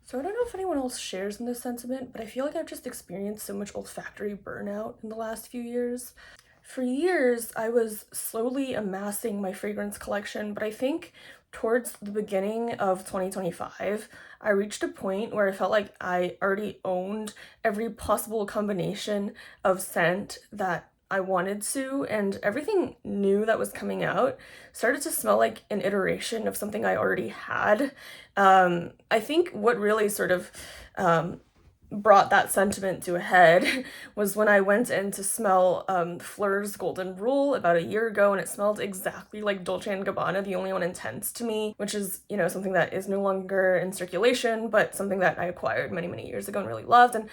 So I don't know if anyone else shares in this sentiment, but I feel like I've just experienced so much olfactory burnout in the last few years. For years, I was slowly amassing my fragrance collection, but I think towards the beginning of 2025, I reached a point where I felt like I already owned every possible combination of scent that I wanted to, and everything new that was coming out started to smell like an iteration of something I already had. I think what really sort of brought that sentiment to a head was when I went in to smell Flur's Golden Rule about a year ago, and it smelled exactly like Dolce & Gabbana, the only one intense to me, which is, something that is no longer in circulation, but something that I acquired many, many years ago and really loved. And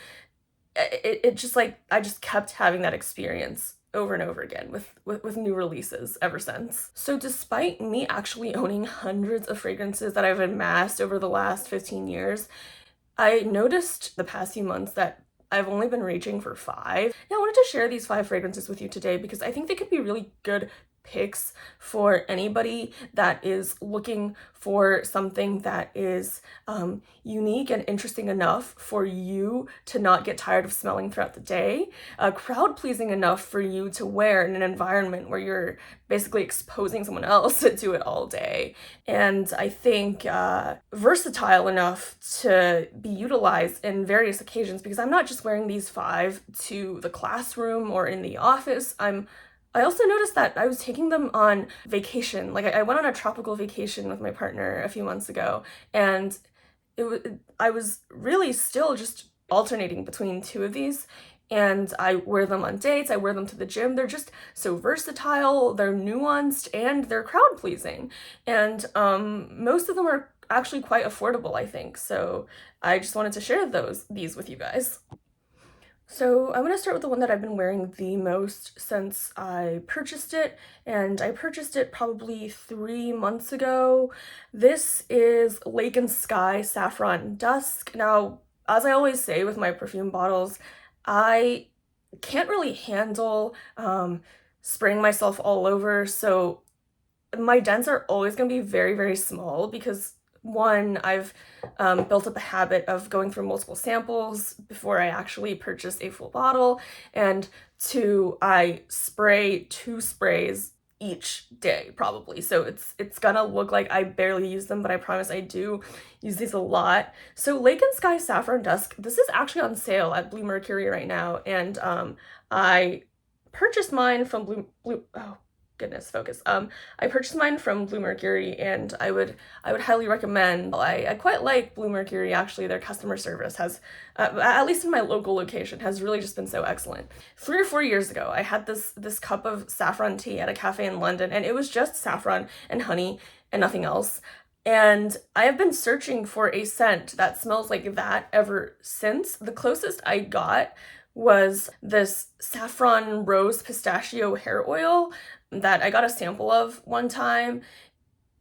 it just like, I just kept having that experience over and over again with new releases ever since. So despite me actually owning hundreds of fragrances that I've amassed over the last 15 years, I noticed the past few months that I've only been reaching for 5. Yeah, I wanted to share these 5 fragrances with you today because I think they could be really good picks for anybody that is looking for something that is unique and interesting enough for you to not get tired of smelling throughout the day, crowd pleasing enough for you to wear in an environment where you're basically exposing someone else to it all day, and I think versatile enough to be utilized in various occasions, because I'm not just wearing these 5 to the classroom or in the office. I also noticed that I was taking them on vacation. Like I went on a tropical vacation with my partner a few months ago, and I was really still just alternating between 2 of these, and I wear them on dates, I wear them to the gym. They're just so versatile, they're nuanced, and they're crowd pleasing. And most of them are actually quite affordable, I think. So I just wanted to share these with you guys. So I'm going to start with the one that I've been wearing the most since I purchased it, and I purchased it probably 3 months ago. This is Lake and Skye Saffron Dusk. Now, as I always say with my perfume bottles, I can't really handle spraying myself all over, so my dents are always going to be very, very small because one, I've built up a habit of going through multiple samples before I actually purchase a full bottle, and 2, I spray 2 sprays each day probably, so it's gonna look like I barely use them, but I promise I do use these a lot. So Lake and Skye Saffron Dusk, this is actually on sale at Blue Mercury right now, and I purchased mine from Blue oh goodness, focus. I purchased mine from Blue Mercury, and I would highly recommend. I quite like Blue Mercury, actually. Their customer service has, at least in my local location, has really just been so excellent. 3 or 4 years ago, I had this cup of saffron tea at a cafe in London, and it was just saffron and honey and nothing else. And I have been searching for a scent that smells like that ever since. The closest I got was this saffron rose pistachio hair oil that I got a sample of one time.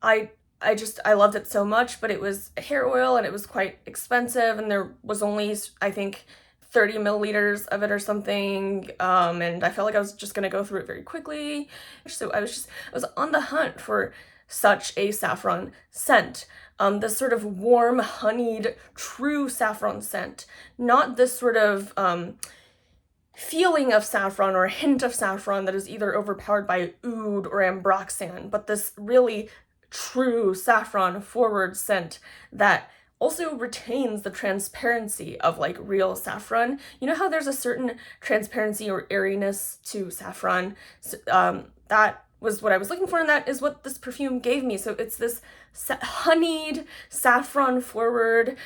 I I loved it so much, but it was hair oil and it was quite expensive, and there was only, I think, 30 milliliters of it or something, and I felt like I was just gonna go through it very quickly. So I was on the hunt for such a saffron scent. This sort of warm, honeyed, true saffron scent, not this sort of feeling of saffron or a hint of saffron that is either overpowered by oud or ambroxan, but this really true saffron forward scent that also retains the transparency of like real saffron. You know how there's a certain transparency or airiness to saffron? So, that was what I was looking for, and that is what this perfume gave me. So it's this honeyed, saffron forward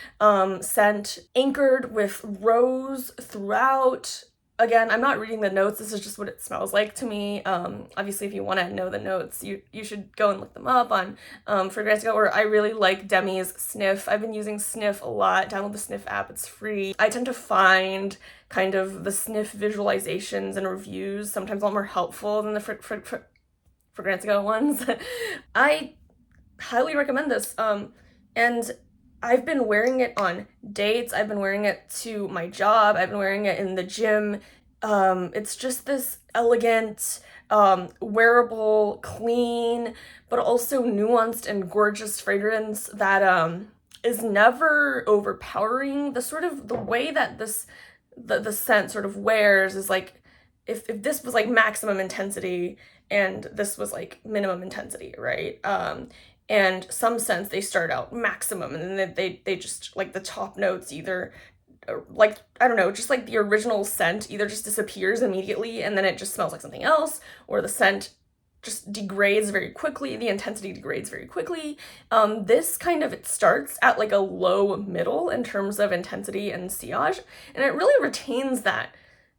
scent, anchored with rose throughout. Again, I'm not reading the notes, this is just what it smells like to me. Obviously, if you want to know the notes, you should go and look them up on Fragrance Go, or I really like Demi's Sniff. I've been using Sniff a lot. Download the Sniff app, it's free. I tend to find kind of the Sniff visualizations and reviews sometimes a lot more helpful than the Fragrance Go ones. I highly recommend this, and I've been wearing it on dates, I've been wearing it to my job, I've been wearing it in the gym. It's just this elegant, wearable, clean, but also nuanced and gorgeous fragrance that is never overpowering. The way that the scent sort of wears is like, if this was like maximum intensity and this was like minimum intensity, right? And some scents, they start out maximum and then they just like the top notes either like, I don't know, just like the original scent either just disappears immediately and then it just smells like something else, or the scent just degrades very quickly, the intensity degrades very quickly. This kind of, it starts at like a low middle in terms of intensity and sillage, and it really retains that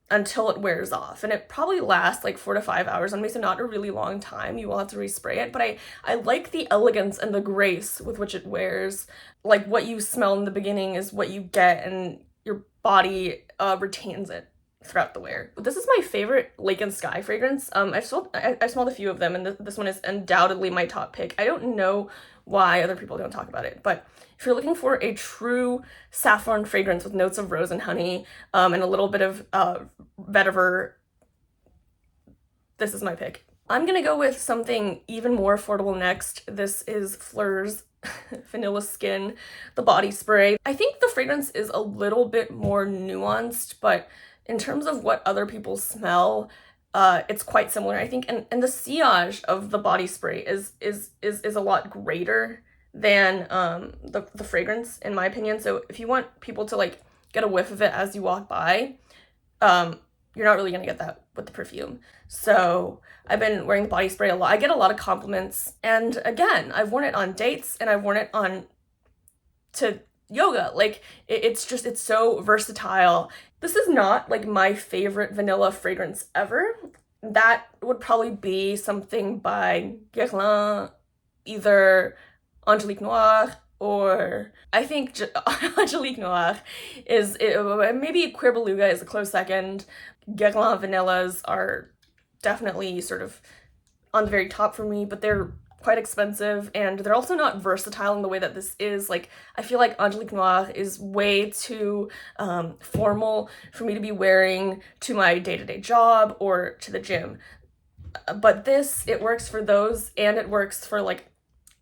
until it wears off, and it probably lasts like 4 to 5 hours on me, so not a really long time. You will have to respray it, but I like the elegance and the grace with which it wears. Like, what you smell in the beginning is what you get, and your body retains it throughout the wear. This is my favorite Lake and Skye fragrance. I smelled a few of them, and this one is undoubtedly my top pick. I don't know why other people don't talk about it, but if you're looking for a true saffron fragrance with notes of rose and honey, and a little bit of vetiver, this is my pick. I'm gonna go with something even more affordable next. This is Flur's Vanilla Skin, the body spray. I think the fragrance is a little bit more nuanced, but in terms of what other people smell, it's quite similar, I think, and the sillage of the body spray is a lot greater than the fragrance, in my opinion. So if you want people to like get a whiff of it as you walk by, you're not really gonna get that with the perfume. So I've been wearing the body spray a lot. I get a lot of compliments, and again, I've worn it on dates and I've worn it on to yoga. Like, it's so versatile. This is not like my favorite vanilla fragrance ever. That would probably be something by Guerlain, either Angelique Noire, or I think Angelique Noire is, maybe Cuir Beluga is a close second. Guerlain vanillas are definitely sort of on the very top for me, but they're quite expensive, and they're also not versatile in the way that this is. Like, I feel like Angelique Noire is way too formal for me to be wearing to my day-to-day job or to the gym. But this, it works for those, and it works for like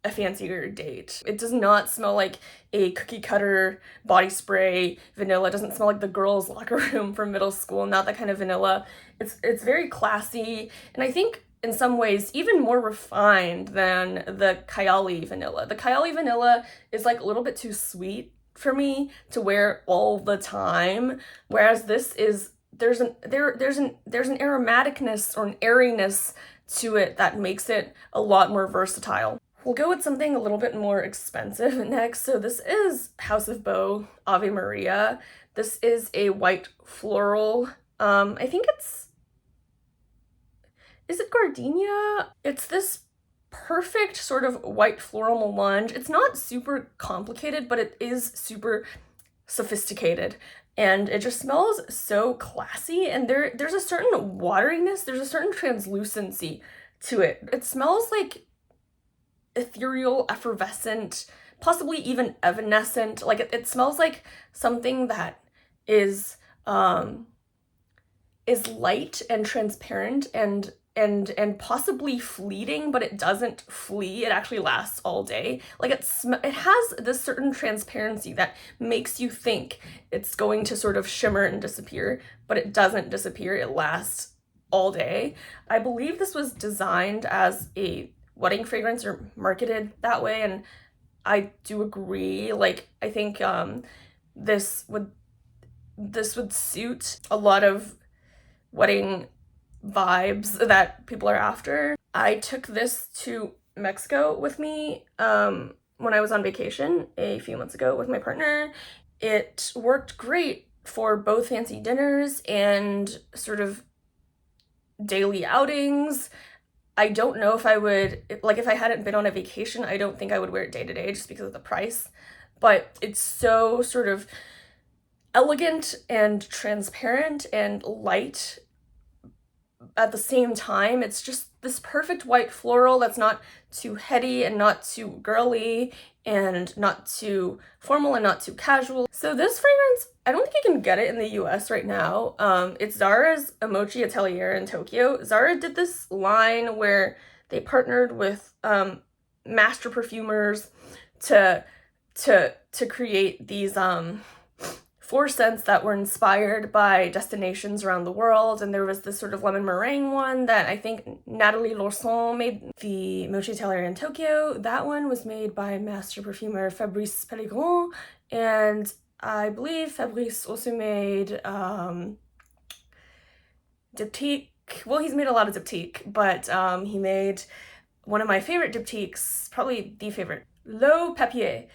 a fancier date. It does not smell like a cookie cutter body spray vanilla. It doesn't smell like the girls' locker room from middle school, not that kind of vanilla. It's very classy, and I think in some ways even more refined than the Kayali vanilla. The Kayali vanilla is like a little bit too sweet for me to wear all the time, whereas this is, there's an aromaticness or an airiness to it that makes it a lot more versatile. We'll go with something a little bit more expensive next. So this is House of Beau Ave Maria. This is a white floral. I think is it gardenia? It's this perfect sort of white floral melange. It's not super complicated, but it is super sophisticated. And it just smells so classy, and there's a certain wateriness, there's a certain translucency to it. It smells like ethereal, effervescent, possibly even evanescent. Like, it smells like something that is light and transparent and possibly fleeting, but it doesn't flee. It actually lasts all day. Like, it has this certain transparency that makes you think it's going to sort of shimmer and disappear, but it doesn't disappear. It lasts all day. I believe this was designed as a wedding fragrance or marketed that way, and I do agree. Like, I think this would suit a lot of wedding vibes that people are after. I took this to Mexico with me when I was on vacation a few months ago with my partner. It worked great for both fancy dinners and sort of daily outings. I don't know if I would, like, if I hadn't been on a vacation, I don't think I would wear it day to day just because of the price, but it's so sort of elegant and transparent and light at the same time. It's just this perfect white floral that's not too heady and not too girly and not too formal and not too casual. So this fragrance, I don't think you can get it in the US right now. It's Zara's Mochi Atelier in Tokyo. Zara did this line where they partnered with master perfumers to to create these 4 scents that were inspired by destinations around the world. And there was this sort of lemon meringue one that I think Natalie Lorson made, the Mochi Atelier in Tokyo. That one was made by master perfumer Fabrice Pellegrin, and I believe Fabrice also made diptyque. Well, he's made a lot of diptyque, but he made one of my favorite diptyques, probably the favorite, L'Eau Papier.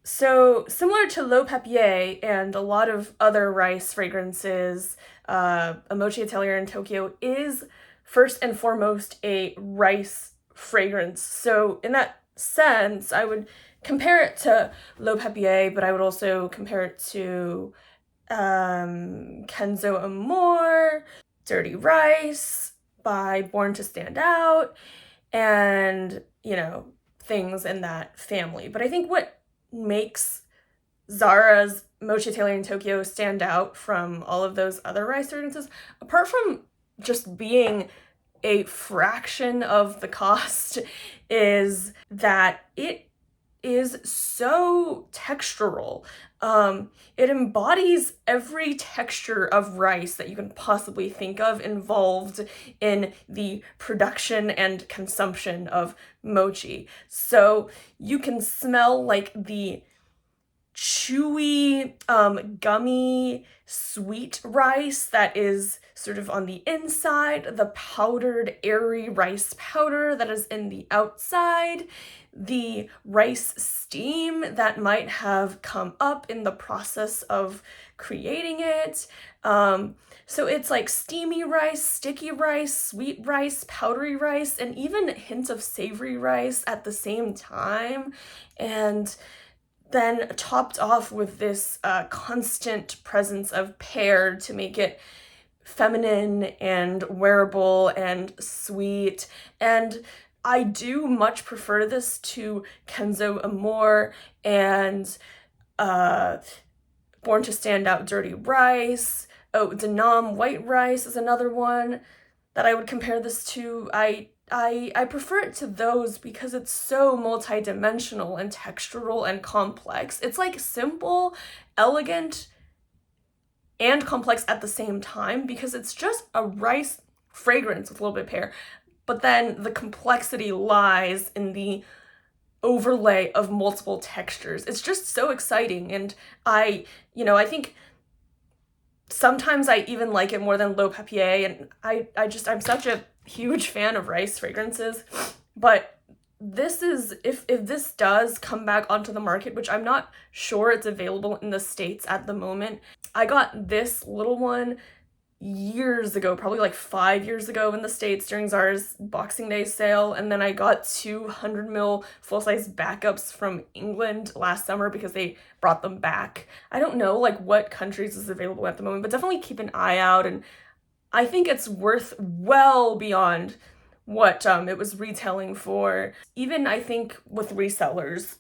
So similar to L'Eau Papier and a lot of other rice fragrances, a Mochi Atelier in Tokyo is first and foremost a rice fragrance. So in that sense, I would compare it to L'Eau Papier, but I would also compare it to Kenzo Amore, Dirty Rice by Born to Stand Out, and, you know, things in that family. But I think what makes Zara's Mochi Atelier in Tokyo stand out from all of those other rice fragrances, apart from just being a fraction of the cost, is that it is so textural. It embodies every texture of rice that you can possibly think of involved in the production and consumption of mochi. So you can smell like the chewy, gummy, sweet rice that is sort of on the inside, the powdered, airy rice powder that is in the outside, the rice steam that might have come up in the process of creating it. So it's like steamy rice, sticky rice, sweet rice, powdery rice, and even hints of savory rice at the same time. And then topped off with this constant presence of pear to make it feminine and wearable and sweet. And I do much prefer this to Kenzo Amore and Born to Stand Out Dirty Rice. Oh, Denam White Rice is another one that I would compare this to. I prefer it to those because it's so multi-dimensional and textural and complex. It's like simple, elegant, and complex at the same time because it's just a rice fragrance with a little bit of pear. But then the complexity lies in the overlay of multiple textures. It's just so exciting. And I think sometimes I even like it more than L'Eau Papier. And I'm such a huge fan of rice fragrances. But this is, if this does come back onto the market, which I'm not sure it's available in the States at the moment. I got this little one years ago, probably like 5 years ago in the States during Zara's Boxing Day sale, and then I got 200 ml full-size backups from England last summer because they brought them back. I don't know like what countries is available at the moment, but definitely keep an eye out, and I think it's worth well beyond what it was retailing for. Even I think with resellers,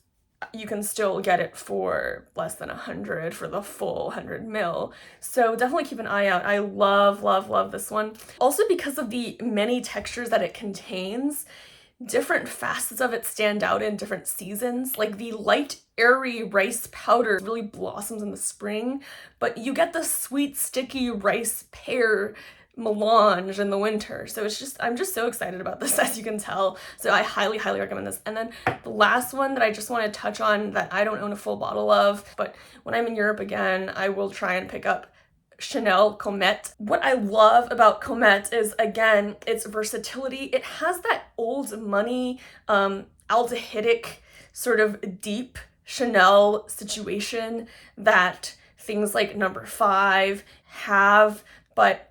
you can still get it for less than 100 for the full 100 ml. So definitely keep an eye out. I love, love, love this one. Also because of the many textures that it contains, different facets of it stand out in different seasons. Like the light, airy rice powder really blossoms in the spring, but you get the sweet, sticky rice pear melange in the winter. So I'm just so excited about this, as you can tell. So I highly, highly recommend this. And then the last one that I just want to touch on that I don't own a full bottle of, but when I'm in Europe again, I will try and pick up Chanel Comete. What I love about Comete is, again, its versatility. It has that old money, aldehydic, sort of deep Chanel situation that things like No. 5 have, but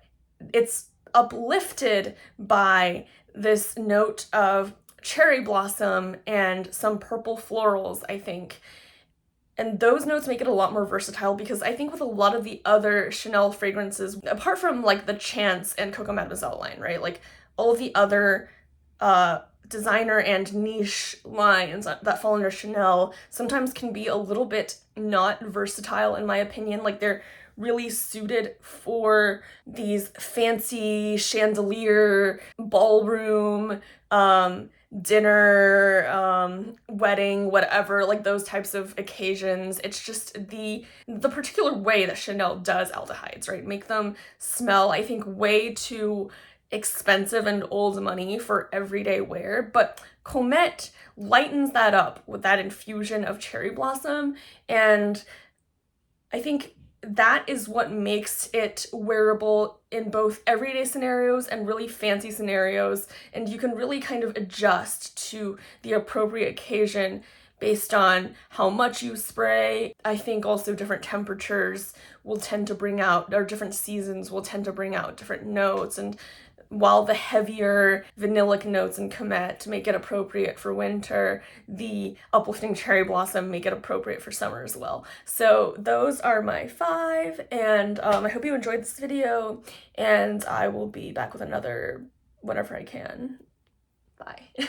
it's uplifted by this note of cherry blossom and some purple florals, I think. And those notes make it a lot more versatile because I think with a lot of the other Chanel fragrances, apart from like the Chance and Coco Mademoiselle line, right? Like all of the other designer and niche lines that fall under Chanel sometimes can be a little bit not versatile in my opinion. Like they're really suited for these fancy chandelier, ballroom, dinner, wedding, whatever, like those types of occasions. It's just the particular way that Chanel does aldehydes, right? Make them smell, I think, way too expensive and old money for everyday wear. But Comete lightens that up with that infusion of cherry blossom, and I think that is what makes it wearable in both everyday scenarios and really fancy scenarios, and you can really kind of adjust to the appropriate occasion based on how much you spray. I think also different temperatures will tend to bring out, or different seasons will tend to bring out different notes, and while the heavier vanillic notes in Comete make it appropriate for winter, the uplifting cherry blossom make it appropriate for summer as well. So those are my 5, and I hope you enjoyed this video, and I will be back with another whenever I can. Bye.